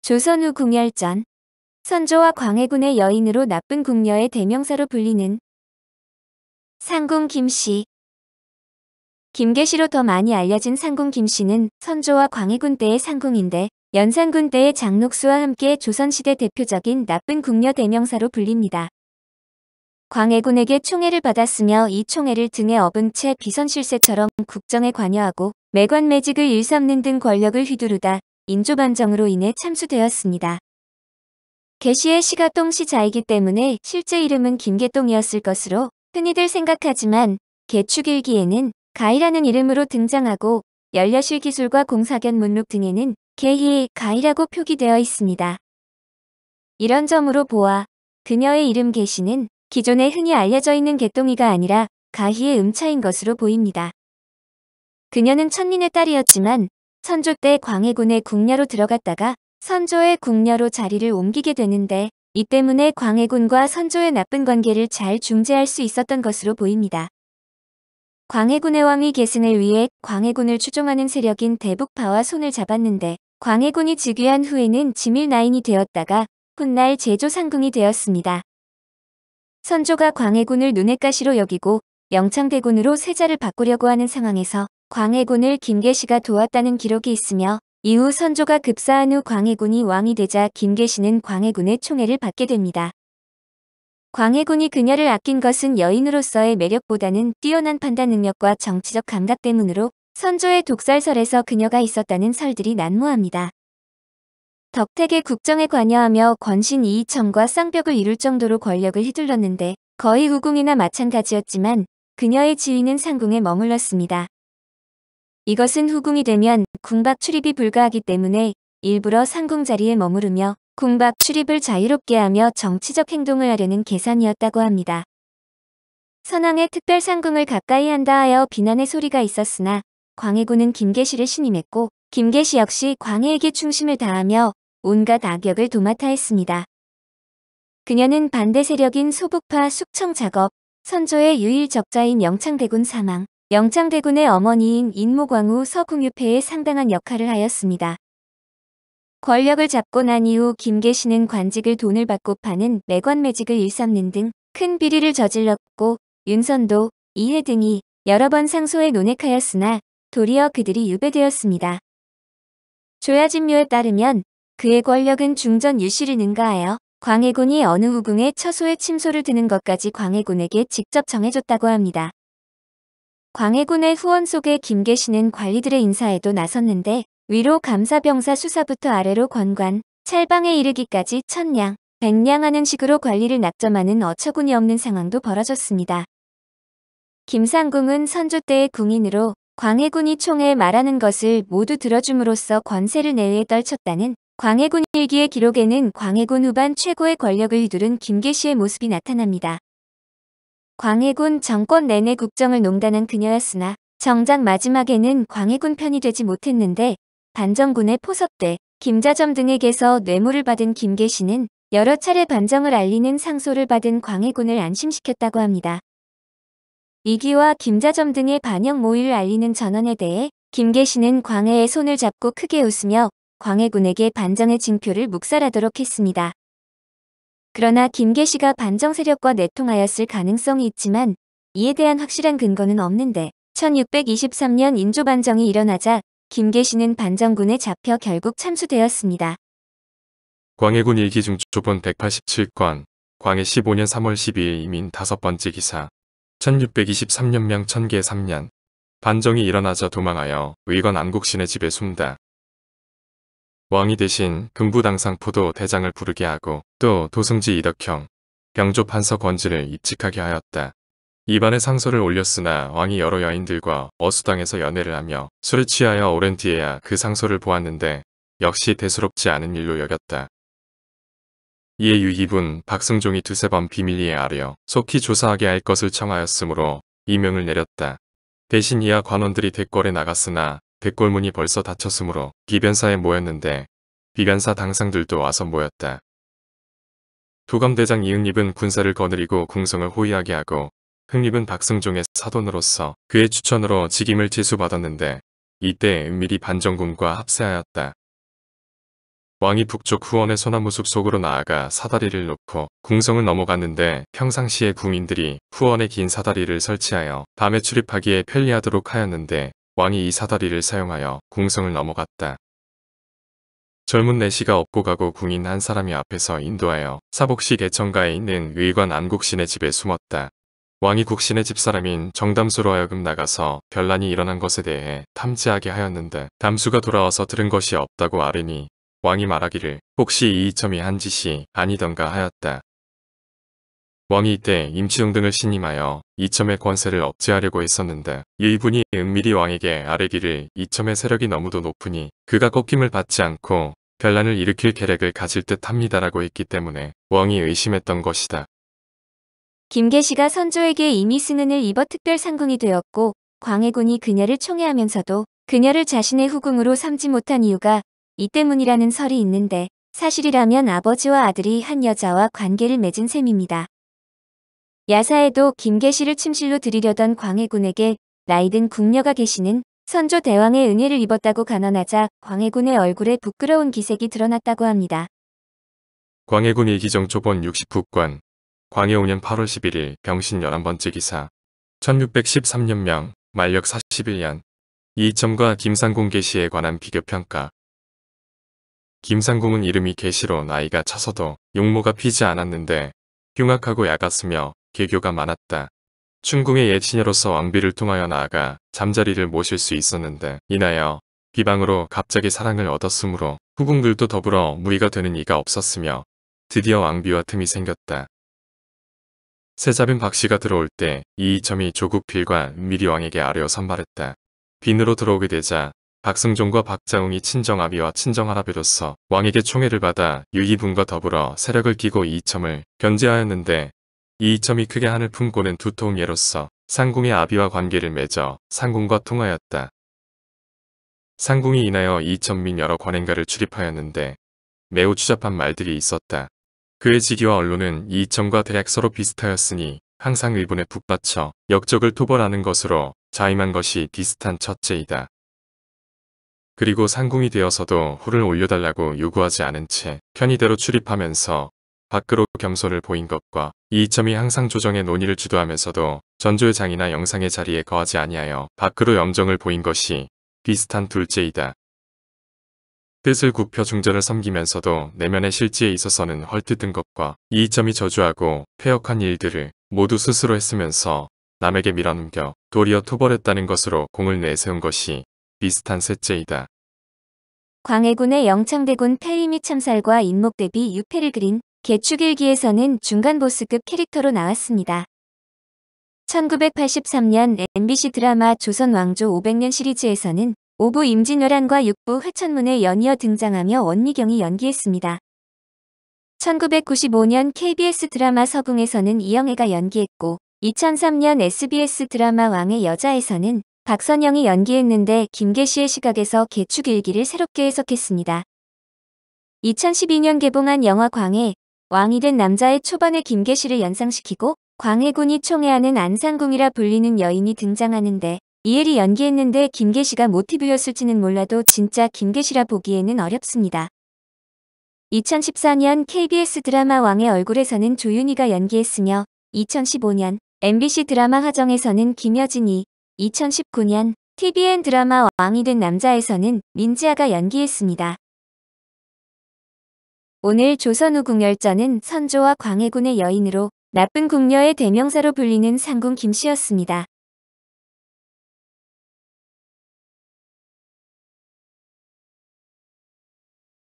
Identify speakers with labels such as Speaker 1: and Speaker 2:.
Speaker 1: 조선 후 궁열전. 선조와 광해군의 여인으로 나쁜 궁녀의 대명사로 불리는 상궁 김씨. 김계시로 더 많이 알려진 상궁 김씨는 선조와 광해군 때의 상궁인데 연산군 때의 장녹수와 함께 조선시대 대표적인 나쁜 궁녀 대명사로 불립니다. 광해군에게 총애를 받았으며 이 총애를 등에 업은 채 비선실세처럼 국정에 관여하고 매관매직을 일삼는 등 권력을 휘두르다 인조반정으로 인해 참수되었습니다. 계시의 시가 똥시자이기 때문에 실제 이름은 김계똥이었을 것으로 흔히들 생각하지만 계축일기에는 가희라는 이름으로 등장하고 연려실기술과 공사견 문록 등에는 계희, 가희라고 표기되어 있습니다. 이런 점으로 보아 그녀의 이름 계시는 기존에 흔히 알려져 있는 개똥이가 아니라 가희의 음차인 것으로 보입니다. 그녀는 천린의 딸이었지만 선조 때 광해군의 궁녀로 들어갔다가 선조의 궁녀로 자리를 옮기게 되는데 이 때문에 광해군과 선조의 나쁜 관계를 잘 중재할 수 있었던 것으로 보입니다. 광해군의 왕위 계승을 위해 광해군을 추종하는 세력인 대북파와 손을 잡았는데 광해군이 즉위한 후에는 지밀나인이 되었다가 훗날 제조상궁이 되었습니다. 선조가 광해군을 눈엣 가시로 여기고 영창대군으로 세자를 바꾸려고 하는 상황에서 광해군을 김계시가 도왔다는 기록이 있으며 이후 선조가 급사한 후 광해군이 왕이 되자 김계시는 광해군의 총애를 받게 됩니다. 광해군이 그녀를 아낀 것은 여인으로서의 매력보다는 뛰어난 판단 능력과 정치적 감각 때문으로 선조의 독살설에서 그녀가 있었다는 설들이 난무합니다. 덕택의 국정에 관여하며 권신 이이청과 쌍벽을 이룰 정도로 권력을 휘둘렀는데 거의 후궁이나 마찬가지였지만 그녀의 지위는 상궁에 머물렀습니다. 이것은 후궁이 되면 궁박 출입이 불가하기 때문에 일부러 상궁 자리에 머무르며 궁박 출입을 자유롭게 하며 정치적 행동을 하려는 계산이었다고 합니다. 선왕의 특별 상궁을 가까이 한다 하여 비난의 소리가 있었으나 광해군은 김계시를 신임했고 김계시 역시 광해에게 충심을 다하며 온갖 악역을 도맡아 했습니다. 그녀는 반대 세력인 소북파 숙청 작업, 선조의 유일 적자인 영창대군 사망, 영창대군의 어머니인 인모광후 서궁유패에 상당한 역할을 하였습니다. 권력을 잡고 난 이후 김계시는 관직을 돈을 받고 파는 매관매직을 일삼는 등 큰 비리를 저질렀고 윤선도, 이해 등이 여러 번 상소에 논핵하였으나 도리어 그들이 유배되었습니다. 조야진묘에 따르면 그의 권력은 중전 유씨를 능가하여 광해군이 어느 후궁의 처소에 침소를 드는 것까지 광해군에게 직접 정해줬다고 합니다. 광해군의 후원 속에 김계시는 관리들의 인사에도 나섰는데 위로 감사병사 수사부터 아래로 권관, 찰방에 이르기까지 천냥, 백냥 하는 식으로 관리를 낙점하는 어처구니 없는 상황도 벌어졌습니다. 김상궁은 선조 때의 궁인으로 광해군이 총에 말하는 것을 모두 들어줌으로써 권세를 내외에 떨쳤다는 광해군 일기의 기록에는 광해군 후반 최고의 권력을 휘두른 김계시의 모습이 나타납니다. 광해군 정권 내내 국정을 농단한 그녀였으나 정작 마지막에는 광해군 편이 되지 못했는데 반정군의 포섭대, 김자점 등에게서 뇌물을 받은 김계시는 여러 차례 반정을 알리는 상소를 받은 광해군을 안심시켰다고 합니다. 이기와 김자점 등의 반역 모의를 알리는 전언에 대해 김계시는 광해의 손을 잡고 크게 웃으며 광해군에게 반정의 징표를 묵살하도록 했습니다. 그러나 김계시가 반정 세력과 내통하였을 가능성이 있지만 이에 대한 확실한 근거는 없는데 1623년 인조반정이 일어나자 김계시는 반정군에 잡혀 결국 참수되었습니다.
Speaker 2: 광해군 일기 중 조본 187권, 광해 15년 3월 12일 이민 5번째 기사, 1623년명 천계 3년, 반정이 일어나자 도망하여 의건 안국신의 집에 숨다. 왕이 대신 금부당상포도 대장을 부르게 하고 또 도승지 이덕형, 병조 판서 권지를 입직하게 하였다. 이반의 상소를 올렸으나 왕이 여러 여인들과 어수당에서 연애를 하며 술에 취하여 오랜 뒤에야 그 상소를 보았는데 역시 대수롭지 않은 일로 여겼다. 이에 유희분 박승종이 두세 번 비밀리에 아뢰어 속히 조사하게 할 것을 청하였으므로 이명을 내렸다. 대신 이하 관원들이 대궐에 나갔으나 대궐문이 벌써 닫혔으므로 비변사에 모였는데 비변사 당상들도 와서 모였다. 도감대장 이응립은 군사를 거느리고 궁성을 호위하게 하고 흥립은 박승종의 사돈으로서 그의 추천으로 직임을 제수받았는데 이때 은밀히 반정군과 합세하였다. 왕이 북쪽 후원의 소나무 숲 속으로 나아가 사다리를 놓고 궁성을 넘어갔는데 평상시에 궁인들이 후원에 긴 사다리를 설치하여 밤에 출입하기에 편리하도록 하였는데 왕이 이 사다리를 사용하여 궁성을 넘어갔다. 젊은 내시가 업고 가고 궁인 한 사람이 앞에서 인도하여 사복시 개천가에 있는 의관 안국신의 집에 숨었다. 왕이 국신의 집사람인 정담수로 하여금 나가서 변란이 일어난 것에 대해 탐지하게 하였는데 담수가 돌아와서 들은 것이 없다고 아뢰니 왕이 말하기를 혹시 이이첨이 한 짓이 아니던가 하였다. 왕이 이때 임치동 등을 신임하여 이첨의 권세를 억제하려고 했었는데 이분이 은밀히 왕에게 아뢰기를 이첨의 세력이 너무도 높으니 그가 꺾임을 받지 않고 변란을 일으킬 계략을 가질 듯 합니다라고 했기 때문에 왕이 의심했던 것이다.
Speaker 1: 김계시가 선조에게 이미 승은을 입어 특별 상궁이 되었고 광해군이 그녀를 총애하면서도 그녀를 자신의 후궁으로 삼지 못한 이유가 이 때문이라는 설이 있는데 사실이라면 아버지와 아들이 한 여자와 관계를 맺은 셈입니다. 야사에도 김계시를 침실로 들이려던 광해군에게 나이든 궁녀가 계시는 선조 대왕의 은혜를 입었다고 간언하자 광해군의 얼굴에 부끄러운 기색이 드러났다고 합니다.
Speaker 2: 광해군 일기정 초본 69권 광해 5년 8월 11일 병신 11번째 기사 1613년명 만력 41년 이이첨과 김상궁 계시에 관한 비교평가. 김상궁은 이름이 계시로 나이가 차서도 용모가 피지 않았는데 흉악하고 약았으며 계교가 많았다. 춘궁의 옛 시녀로서 왕비를 통하여 나아가 잠자리를 모실 수 있었는데 인하여 비방으로 갑자기 사랑을 얻었으므로 후궁들도 더불어 무의가 되는 이가 없었으며 드디어 왕비와 틈이 생겼다. 세자빈 박씨가 들어올 때 이이첨이 조국 필과 은밀히 왕에게 아뢰어 선발했다. 빈으로 들어오게 되자 박승종과 박자웅이 친정아비와 친정할아비로서 왕에게 총애를 받아 유이분과 더불어 세력을 끼고 이이첨을 견제하였는데 이이첨이 크게 한을 품고는 두통예로서 상궁의 아비와 관계를 맺어 상궁과 통하였다. 상궁이 인하여 이이첨 및 여러 관행가를 출입하였는데 매우 추잡한 말들이 있었다. 그의 직위와 언론은 이이첨과 대략 서로 비슷하였으니 항상 의분에 북받쳐 역적을 토벌하는 것으로 자임한 것이 비슷한 첫째이다. 그리고 상궁이 되어서도 후를 올려달라고 요구하지 않은 채 편의대로 출입하면서 밖으로 겸손을 보인 것과 이이첨이 항상 조정의 논의를 주도하면서도 전조의 장이나 영상의 자리에 거하지 아니하여 밖으로 염정을 보인 것이 비슷한 둘째이다. 뜻을 굽혀 중전을 섬기면서도 내면의 실지에 있어서는 헐뜯은 것과 이이첨이 저주하고 폐역한 일들을 모두 스스로 했으면서 남에게 밀어넘겨 도리어 토벌했다는 것으로 공을 내세운 것이 비슷한 셋째이다.
Speaker 1: 광해군의 영창대군 폐위 및 참살과 인목 대비 유패를 그린 개축일기에서는 중간 보스급 캐릭터로 나왔습니다. 1983년 MBC 드라마 조선 왕조 500년 시리즈에서는 5부 임진왜란과 6부 회천문에 연이어 등장하며 원미경이 연기했습니다. 1995년 KBS 드라마 서궁에서는 이영애가 연기했고 2003년 SBS 드라마 왕의 여자에서는 박선영이 연기했는데 김계시의 시각에서 개축일기를 새롭게 해석했습니다. 2012년 개봉한 영화 광해, 왕이 된 남자의 초반에 김계시를 연상시키고 광해군이 총애하는 안상궁이라 불리는 여인이 등장하는데 이엘이 연기했는데 김계시가 모티브였을지는 몰라도 진짜 김계시라 보기에는 어렵습니다. 2014년 KBS 드라마 왕의 얼굴에서는 조윤희가 연기했으며 2015년 MBC 드라마 화정에서는 김여진이, 2019년 TVN 드라마 왕이 된 남자에서는 민지아가 연기했습니다. 오늘 조선 후 궁열전은 선조와 광해군의 여인으로 나쁜 궁녀의 대명사로 불리는 상궁 김씨였습니다.